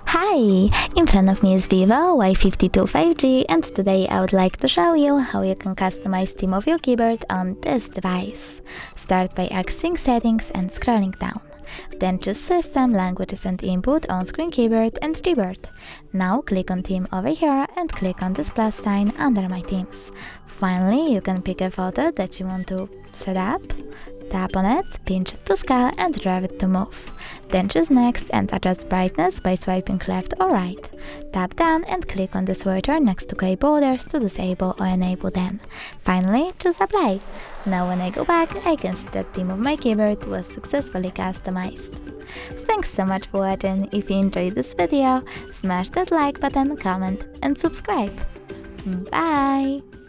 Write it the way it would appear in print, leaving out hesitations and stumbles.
Hi! In front of me is Vivo Y52 5G, and today I would like to show you how you can customize theme of your keyboard on this device. Start by accessing Settings and scrolling down. Then choose System, Languages and Input, On-Screen Keyboard and Keyboard. Now click on Theme over here and click on this plus sign under My Themes. Finally, you can pick a photo that you want to set up. Tap on it, pinch it to scale and drive it to move. Then choose Next and adjust brightness by swiping left or right. Tap down and click on the switcher next to key borders to disable or enable them. Finally, choose Apply. Now when I go back, I can see that theme of my keyboard was successfully customized. Thanks so much for watching. If you enjoyed this video, smash that like button, comment and subscribe. Bye!